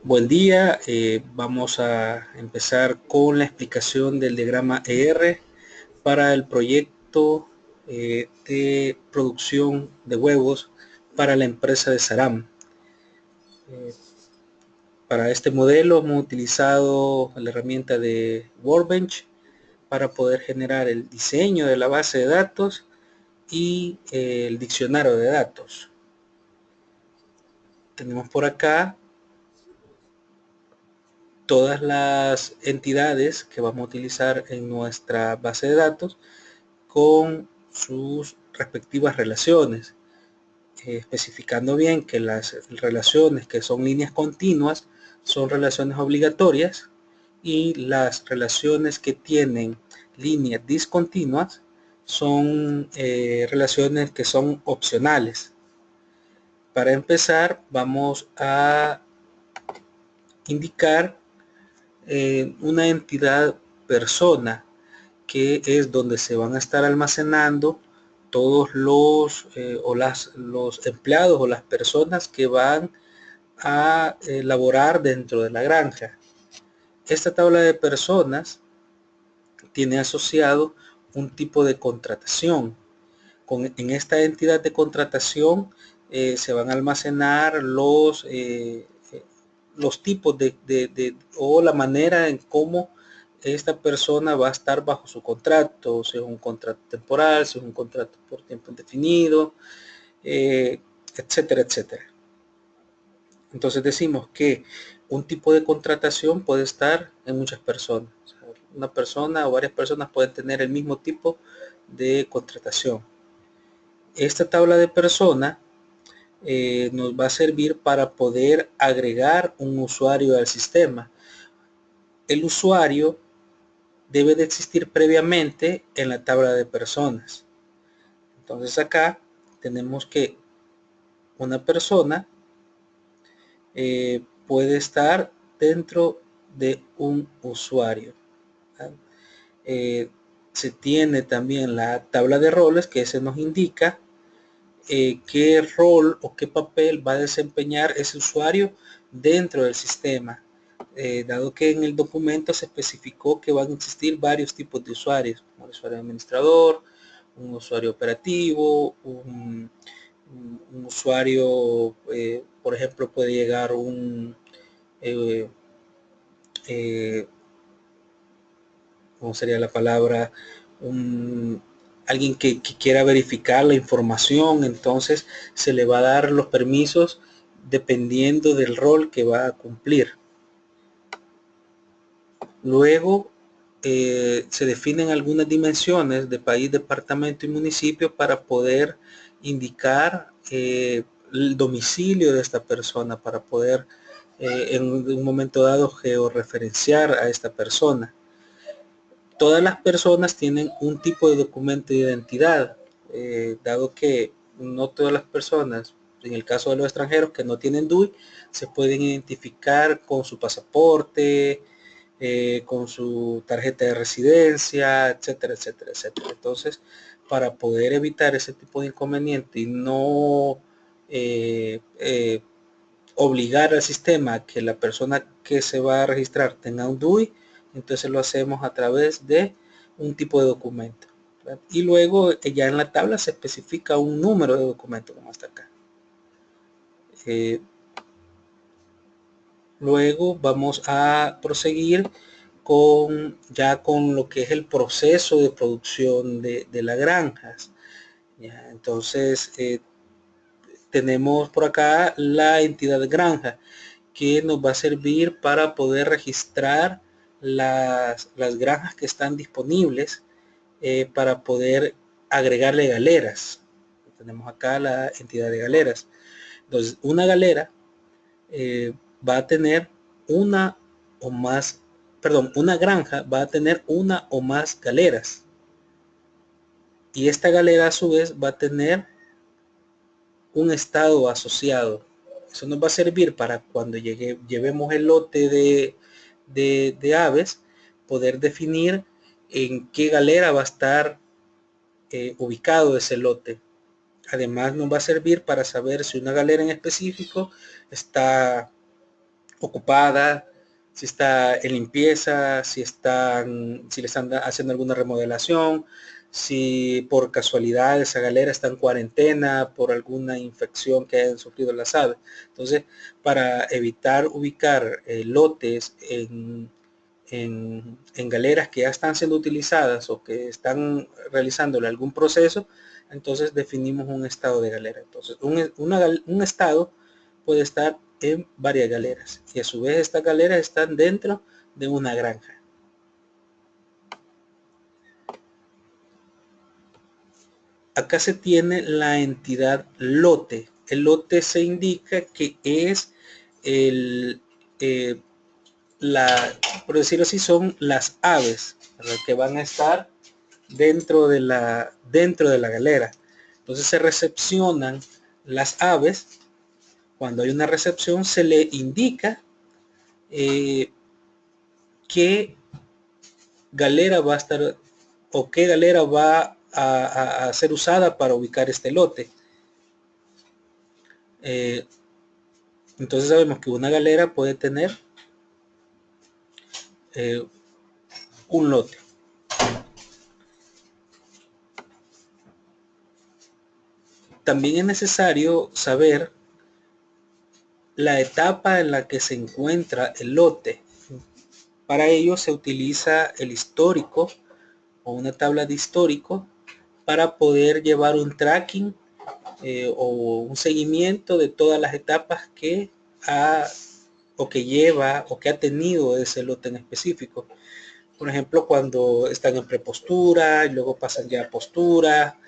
Buen día, vamos a empezar con la explicación del diagrama ER para el proyecto de producción de huevos para la empresa de Saram. Para este modelo hemos utilizado la herramienta de Workbench para poder generar el diseño de la base de datos y el diccionario de datos. Tenemos por acá todas las entidades que vamos a utilizar en nuestra base de datos con sus respectivas relaciones, especificando bien que las relaciones que son líneas continuas son relaciones obligatorias y las relaciones que tienen líneas discontinuas son relaciones que son opcionales. Para empezar, vamos a indicar una entidad persona, que es donde se van a estar almacenando todos los los empleados o las personas que van a laborar dentro de la granja. Esta tabla de personas tiene asociado un tipo de contratación. En esta entidad de contratación se van a almacenar los tipos o la manera en cómo esta persona va a estar bajo su contrato, si es un contrato temporal, si es un contrato por tiempo indefinido, etcétera, etcétera. Entonces decimos que un tipo de contratación puede estar en muchas personas. O sea, una persona o varias personas pueden tener el mismo tipo de contratación. Esta tabla de persona nos va a servir para poder agregar un usuario al sistema. El usuario debe de existir previamente en la tabla de personas. Entonces acá tenemos que una persona puede estar dentro de un usuario. Se tiene también la tabla de roles, que se nos indica qué rol o qué papel va a desempeñar ese usuario dentro del sistema. Dado que en el documento se especificó que van a existir varios tipos de usuarios, como el usuario administrador, un usuario operativo, un usuario, por ejemplo, puede llegar eh, eh, ¿cómo sería la palabra? Alguien que quiera verificar la información, entonces se le va a dar los permisos dependiendo del rol que va a cumplir. Luego se definen algunas dimensiones de país, departamento y municipio para poder indicar el domicilio de esta persona, para poder en un momento dado georreferenciar a esta persona. Todas las personas tienen un tipo de documento de identidad, dado que no todas las personas, en el caso de los extranjeros que no tienen DUI, se pueden identificar con su pasaporte, con su tarjeta de residencia, etcétera, etcétera, etcétera. Entonces, para poder evitar ese tipo de inconveniente y no obligar al sistema a que la persona que se va a registrar tenga un DUI, entonces lo hacemos a través de un tipo de documento. ¿Verdad? Y luego ya en la tabla se especifica un número de documento, como está acá. Luego vamos a proseguir con lo que es el proceso de producción de las granjas. ¿Ya? Entonces tenemos por acá la entidad de granja, que nos va a servir para poder registrar las granjas que están disponibles para poder agregarle galeras. Tenemos acá la entidad de galeras. Entonces, una galera va a tener una o más, perdón, una granja va a tener una o más galeras. Y esta galera a su vez va a tener un estado asociado. Eso nos va a servir para cuando llevemos el lote de aves, poder definir en qué galera va a estar ubicado ese lote. Además nos va a servir para saber si una galera en específico está ocupada, si está en limpieza, si le están haciendo alguna remodelación, si por casualidad esa galera está en cuarentena por alguna infección que hayan sufrido las aves. Entonces, para evitar ubicar lotes en galeras que ya están siendo utilizadas o que están realizándole algún proceso, entonces definimos un estado de galera. Entonces, un estado puede estar en varias galeras y a su vez estas galeras están dentro de una granja. Acá se tiene la entidad lote. El lote se indica que es por decirlo así, son las aves, ¿verdad?, que van a estar dentro de la galera. Entonces se recepcionan las aves. Cuando hay una recepción se le indica qué galera va a estar o qué galera va a ser usada para ubicar este lote. Entonces sabemos que una galera puede tener un lote. También es necesario saber la etapa en la que se encuentra el lote. Para ello se utiliza el histórico o una tabla de histórico para poder llevar un tracking o un seguimiento de todas las etapas que lleva o que ha tenido ese lote en específico. Por ejemplo, cuando están en prepostura, y luego pasan ya a postura,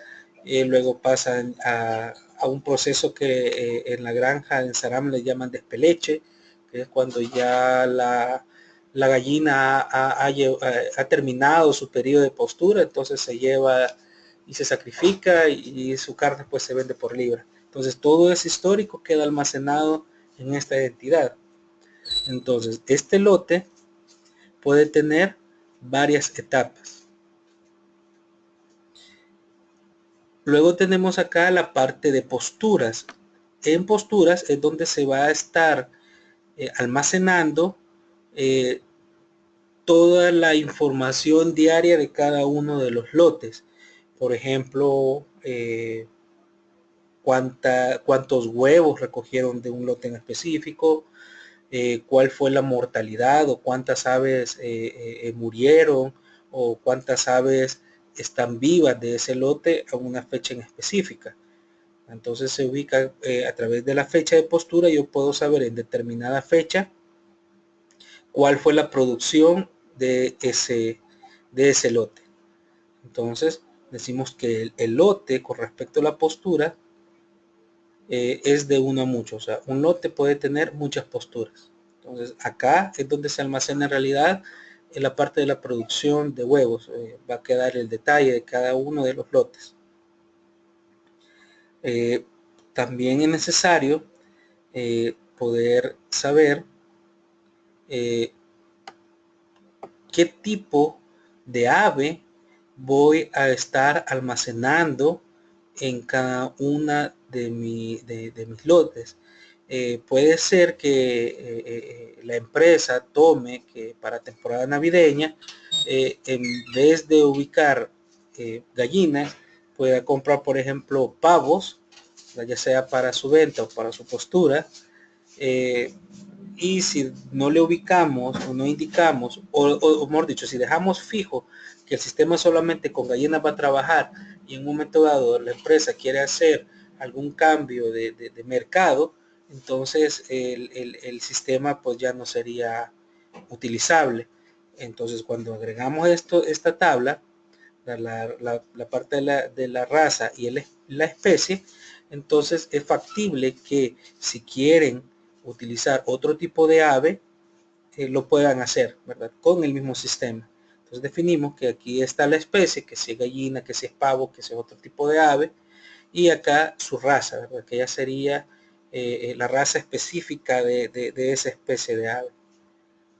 luego pasan a un proceso que en la granja en Saram le llaman despeleche, que es cuando ya la gallina ha terminado su periodo de postura, entonces se lleva y se sacrifica y su carne pues se vende por libra. Entonces todo ese histórico queda almacenado en esta entidad. Entonces este lote puede tener varias etapas. Luego tenemos acá la parte de posturas. En posturas es donde se va a estar almacenando toda la información diaria de cada uno de los lotes. Por ejemplo, cuántos huevos recogieron de un lote en específico, cuál fue la mortalidad o cuántas aves murieron o cuántas aves están vivas de ese lote a una fecha en específica. Entonces se ubica a través de la fecha de postura. Yo puedo saber en determinada fecha cuál fue la producción de ese lote. Entonces decimos que el lote con respecto a la postura es de 1 a mucho. O sea, un lote puede tener muchas posturas. Entonces acá es donde se almacena en realidad en la parte de la producción de huevos. Va a quedar el detalle de cada uno de los lotes. También es necesario poder saber qué tipo de ave voy a estar almacenando en cada una de mis lotes. Puede ser que la empresa tome que para temporada navideña, en vez de ubicar gallinas, pueda comprar, por ejemplo, pavos, ya sea para su venta o para su postura. Y si no le ubicamos o no indicamos, o mejor dicho, si dejamos fijo que el sistema solamente con gallinas va a trabajar y en un momento dado la empresa quiere hacer algún cambio de mercado, entonces el sistema pues ya no sería utilizable. Entonces cuando agregamos esta tabla, la parte de la raza y la especie, entonces es factible que si quieren utilizar otro tipo de ave, lo puedan hacer, ¿verdad?, con el mismo sistema. Entonces definimos que aquí está la especie, que si es gallina, que si es pavo, que si es otro tipo de ave, y acá su raza, ¿verdad?, que ya sería la raza específica de esa especie de ave.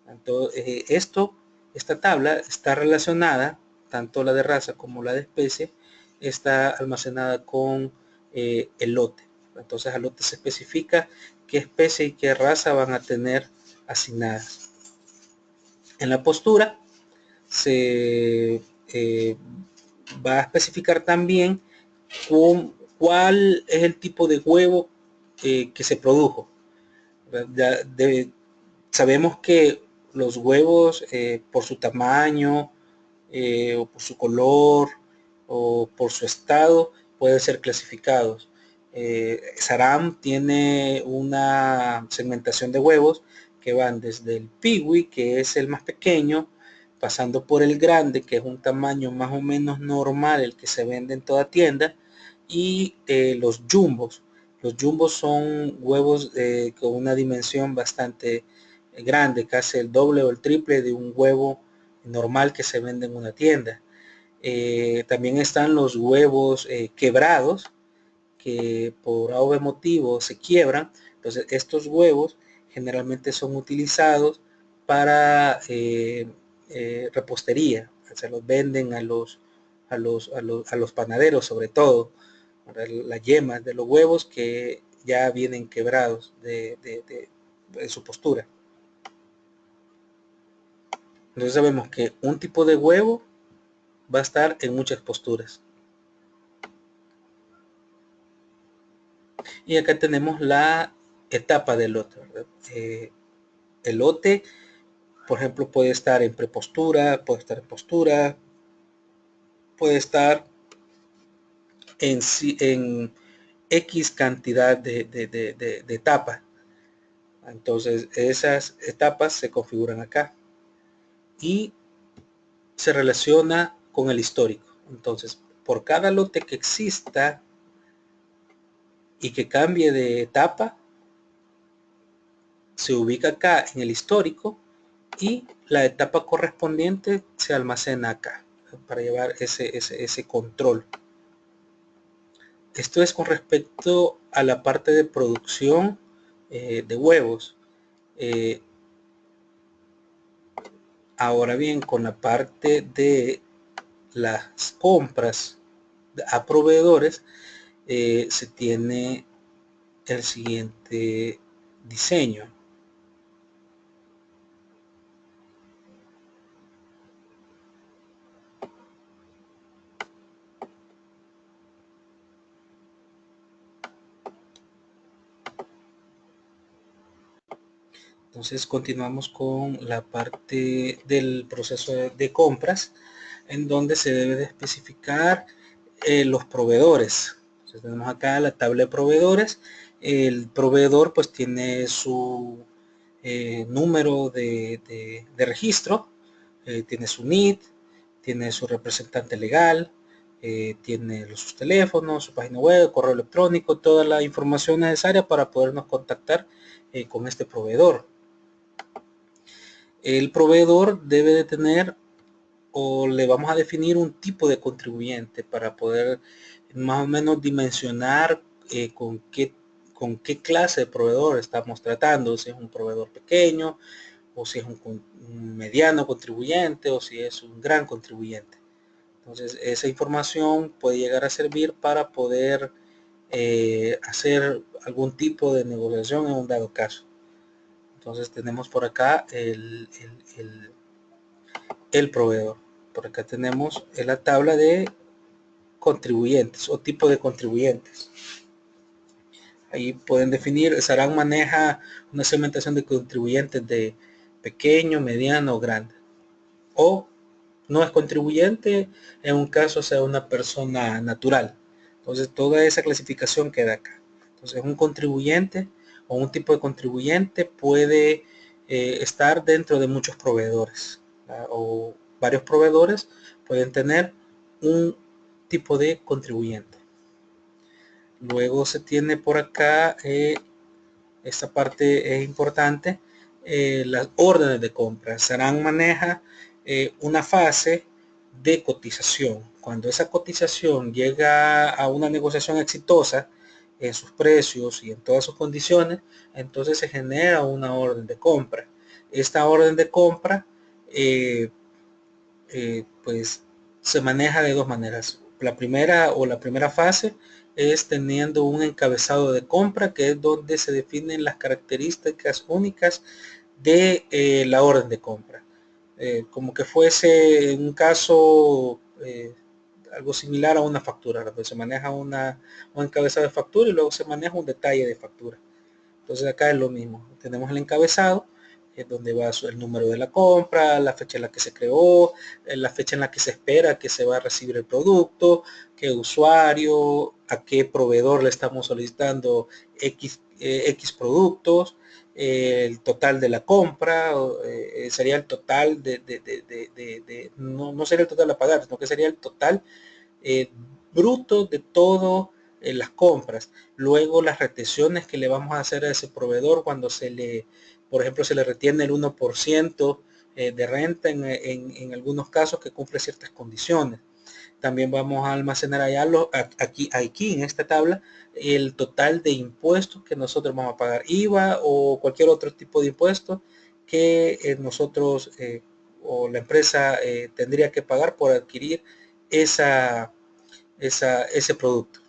Entonces, esta tabla está relacionada, tanto la de raza como la de especie, está almacenada con el lote. Entonces al lote se especifica qué especie y qué raza van a tener asignadas. En la postura se va a especificar también cuál es el tipo de huevo que se produjo. Sabemos que los huevos, por su tamaño, o por su color, o por su estado, pueden ser clasificados. Saram tiene una segmentación de huevos que van desde el piwi, que es el más pequeño, pasando por el grande, que es un tamaño más o menos normal, el que se vende en toda tienda, y los jumbos. Los jumbos son huevos con una dimensión bastante grande, casi el doble o el triple de un huevo normal que se vende en una tienda. También están los huevos quebrados, que por algún motivo se quiebran. Entonces estos huevos generalmente son utilizados para repostería. Se los venden a los panaderos, sobre todo las yemas de los huevos que ya vienen quebrados de su postura. Entonces sabemos que un tipo de huevo va a estar en muchas posturas. Y acá tenemos la etapa del lote, ¿verdad? El lote, por ejemplo, puede estar en prepostura, puede estar en postura, puede estar en X cantidad de etapas. Entonces esas etapas se configuran acá y se relaciona con el histórico. Entonces, por cada lote que exista y que cambie de etapa, se ubica acá en el histórico y la etapa correspondiente se almacena acá para llevar ese control. Esto es con respecto a la parte de producción de huevos. Ahora bien, con la parte de las compras a proveedores, se tiene el siguiente diseño. Entonces continuamos con la parte del proceso de compras, en donde se debe de especificar los proveedores. Entonces tenemos acá la tabla de proveedores. El proveedor pues tiene su número de registro, tiene su NID, tiene su representante legal, tiene sus teléfonos, su página web, correo electrónico, toda la información necesaria para podernos contactar con este proveedor. El proveedor debe de tener, o le vamos a definir un tipo de contribuyente para poder más o menos dimensionar con qué clase de proveedor estamos tratando, si es un proveedor pequeño, o si es un mediano contribuyente, o si es un gran contribuyente. Entonces esa información puede llegar a servir para poder hacer algún tipo de negociación en un dado caso. Entonces tenemos por acá el proveedor. Por acá tenemos la tabla de contribuyentes o tipo de contribuyentes. Ahí pueden definir, Saram maneja una segmentación de contribuyentes de pequeño, mediano o grande. O no es contribuyente en un caso sea una persona natural. Entonces toda esa clasificación queda acá. Entonces un contribuyente o un tipo de contribuyente puede estar dentro de muchos proveedores, ¿verdad? O varios proveedores pueden tener un tipo de contribuyente. Luego se tiene por acá, esta parte es importante, las órdenes de compra. Saram maneja una fase de cotización. Cuando esa cotización llega a una negociación exitosa en sus precios y en todas sus condiciones, entonces se genera una orden de compra. Esta orden de compra pues se maneja de dos maneras. La primera fase es teniendo un encabezado de compra, que es donde se definen las características únicas de la orden de compra. Como que fuese un caso algo similar a una factura, donde se maneja un encabezado de factura y luego se maneja un detalle de factura. Entonces acá es lo mismo, tenemos el encabezado, donde va el número de la compra, la fecha en la que se creó, la fecha en la que se espera que se va a recibir el producto, qué usuario, a qué proveedor le estamos solicitando X productos, el total de la compra, sería el total no sería el total a pagar, sino que sería el total bruto de todo las compras. Luego las retenciones que le vamos a hacer a ese proveedor cuando por ejemplo, se le retiene el 1% de renta en algunos casos que cumple ciertas condiciones. También vamos a almacenar allá aquí en esta tabla el total de impuestos que nosotros vamos a pagar, IVA o cualquier otro tipo de impuesto que nosotros o la empresa tendría que pagar por adquirir ese producto.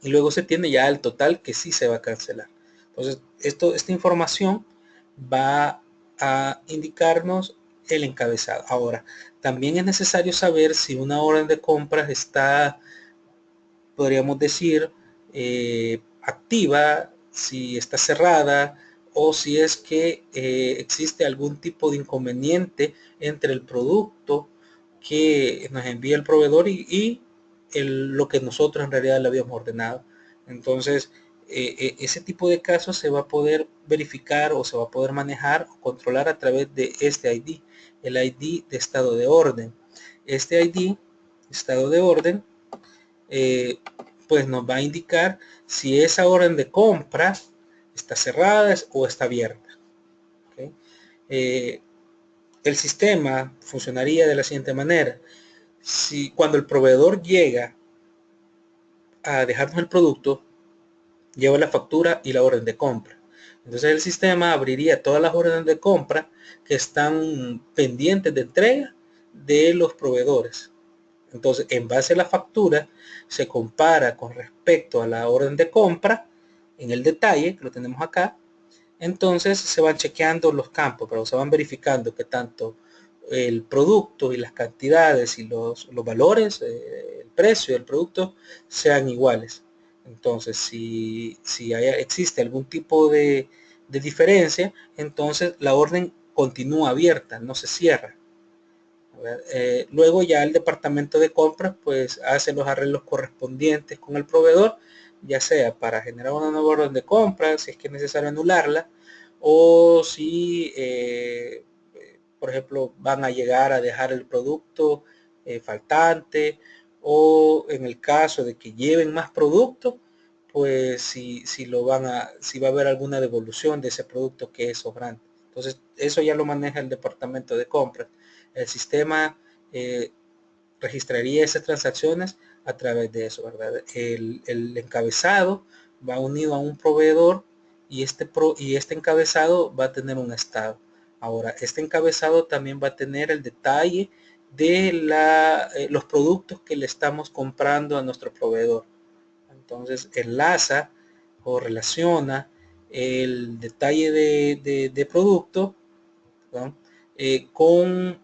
Y luego se tiene ya el total que sí se va a cancelar. Entonces, esta información va a indicarnos el encabezado. Ahora, también es necesario saber si una orden de compras está, podríamos decir, activa, si está cerrada o si es que existe algún tipo de inconveniente entre el producto que nos envía el proveedor y lo que nosotros en realidad le habíamos ordenado. Entonces, ese tipo de casos se va a poder verificar o se va a poder manejar o controlar a través de este ID, el ID de estado de orden. Este ID, estado de orden, pues nos va a indicar si esa orden de compra está cerrada o está abierta. ¿Okay? El sistema funcionaría de la siguiente manera. Si cuando el proveedor llega a dejarnos el producto, lleva la factura y la orden de compra. Entonces el sistema abriría todas las órdenes de compra que están pendientes de entrega de los proveedores. Entonces, en base a la factura, se compara con respecto a la orden de compra en el detalle, que lo tenemos acá. Entonces se van chequeando los campos, pero se van verificando que tanto el producto y las cantidades y los valores, el precio del producto sean iguales. Entonces, si existe algún tipo de diferencia, entonces la orden continúa abierta, no se cierra. Luego ya el departamento de compras pues hace los arreglos correspondientes con el proveedor, ya sea para generar una nueva orden de compra, si es que es necesario anularla, o si por ejemplo van a llegar a dejar el producto faltante, o en el caso de que lleven más producto, pues si va a haber alguna devolución de ese producto que es sobrante. Entonces eso ya lo maneja el departamento de compras. El sistema registraría esas transacciones a través de eso, ¿verdad? El encabezado va unido a un proveedor y este encabezado va a tener un estado. Ahora, este encabezado también va a tener el detalle de los productos que le estamos comprando a nuestro proveedor. Entonces, enlaza o relaciona el detalle de producto, ¿no? Con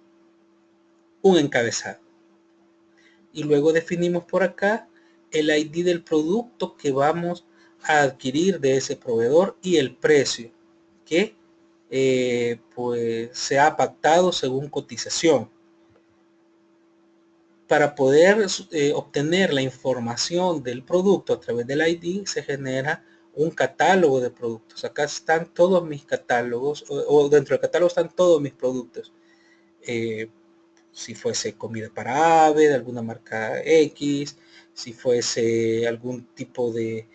un encabezado. Y luego definimos por acá el ID del producto que vamos a adquirir de ese proveedor y el precio que pues se ha pactado según cotización. Para poder obtener la información del producto a través del ID se genera un catálogo de productos. Acá están todos mis catálogos o dentro del catálogo están todos mis productos. Si fuese comida para ave de alguna marca X, si fuese algún tipo de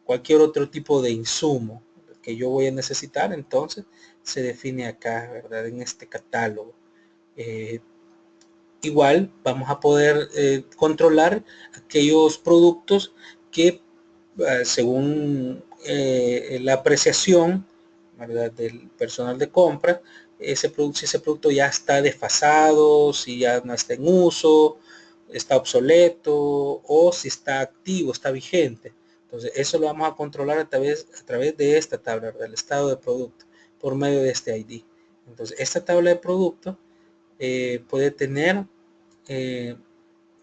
cualquier otro tipo de insumo que yo voy a necesitar, entonces se define acá, ¿verdad? En este catálogo. Igual vamos a poder controlar aquellos productos que según la apreciación, ¿verdad?, del personal de compra, si ese producto ya está desfasado, si ya no está en uso, está obsoleto o si está activo, está vigente. Entonces eso lo vamos a controlar a través de esta tabla, del estado de producto. por medio de este ID. Entonces, esta tabla de producto puede tener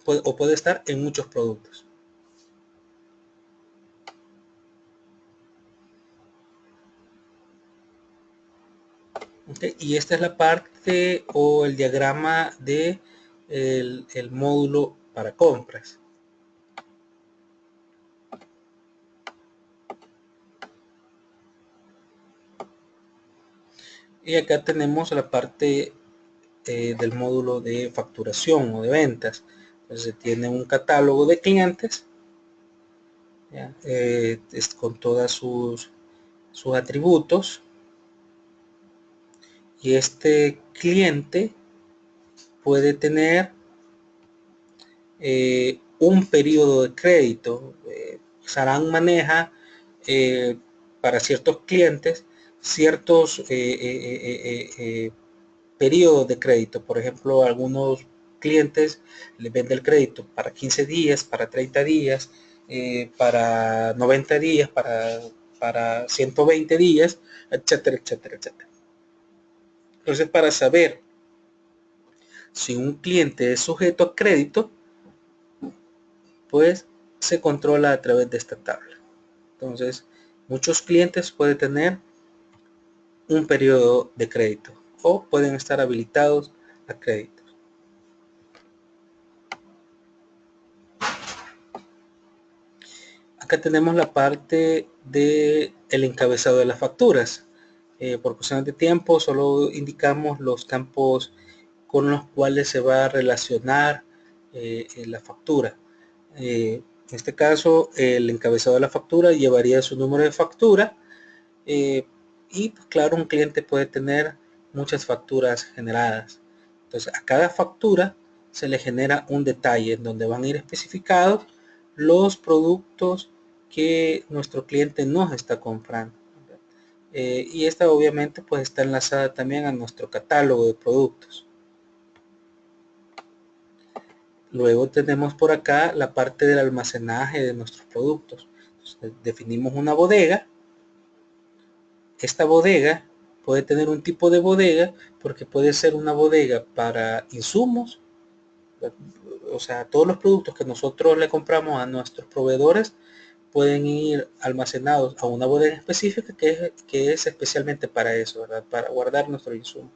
puede estar en muchos productos. Okay, y esta es la parte o el diagrama de el módulo para compras. Y acá tenemos la parte del módulo de facturación o de ventas. Entonces tiene un catálogo de clientes, ¿ya? Con todas sus atributos, y este cliente puede tener un periodo de crédito. Saran maneja para ciertos clientes ciertos periodos de crédito. Por ejemplo, algunos clientes les vende el crédito para 15 días, para 30 días, para 90 días, para 120 días, etcétera, etcétera, etcétera. Entonces, para saber si un cliente es sujeto a crédito, pues se controla a través de esta tabla. Entonces, muchos clientes pueden tener un periodo de crédito o pueden estar habilitados a crédito. Acá tenemos la parte de el encabezado de las facturas. Por cuestiones de tiempo, solo indicamos los campos con los cuales se va a relacionar la factura. En este caso, el encabezado de la factura llevaría su número de factura, y pues, claro, un cliente puede tener muchas facturas generadas. Entonces, a cada factura se le genera un detalle en donde van a ir especificados los productos que nuestro cliente nos está comprando. Y esta obviamente pues está enlazada también a nuestro catálogo de productos. Luego tenemos por acá la parte del almacenaje de nuestros productos. Entonces, definimos una bodega. Esta bodega puede tener un tipo de bodega porque puede ser una bodega para insumos, o sea, todos los productos que nosotros le compramos a nuestros proveedores pueden ir almacenados a una bodega específica que es especialmente para eso, ¿verdad? Para guardar nuestro insumo.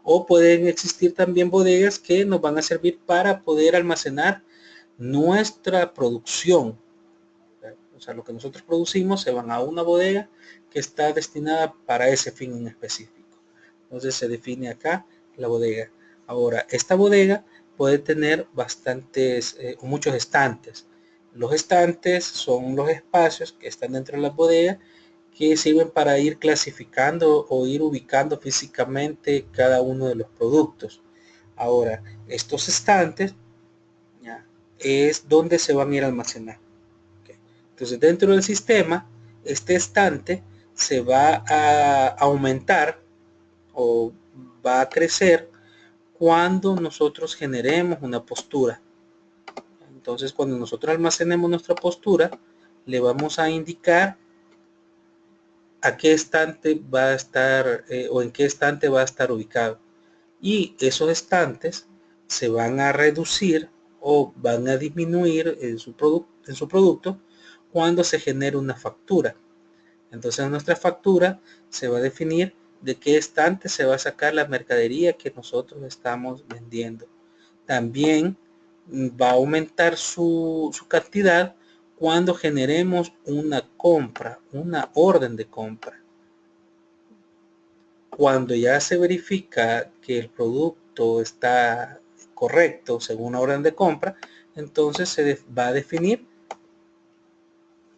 O pueden existir también bodegas que nos van a servir para poder almacenar nuestra producción. O sea, lo que nosotros producimos se van a una bodega que está destinada para ese fin en específico. Entonces se define acá la bodega. Ahora, esta bodega puede tener bastantes o muchos estantes. Los estantes son los espacios que están dentro de la bodega que sirven para ir clasificando o ir ubicando físicamente cada uno de los productos. Ahora, estos estantes ya, es donde se van a ir a almacenar. Entonces, dentro del sistema, este estante se va a aumentar o va a crecer cuando nosotros generemos una postura. Entonces, cuando nosotros almacenemos nuestra postura, le vamos a indicar a qué estante va a estar o en qué estante va a estar ubicado. Y esos estantes se van a reducir o van a disminuir en su producto cuando se genere una factura. Entonces, nuestra factura se va a definir de qué estante se va a sacar la mercadería que nosotros estamos vendiendo. También va a aumentar su cantidad cuando generemos una compra, una orden de compra. Cuando ya se verifica que el producto está correcto según una orden de compra, entonces se va a definir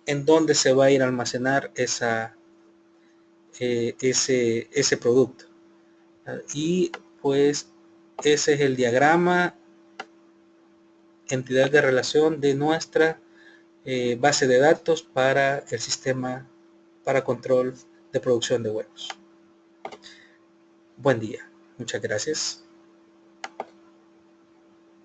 en dónde se va a ir a almacenar ese producto. Y pues ese es el diagrama entidad de relación de nuestra base de datos para el sistema para control de producción de huevos. Buen día. Muchas gracias.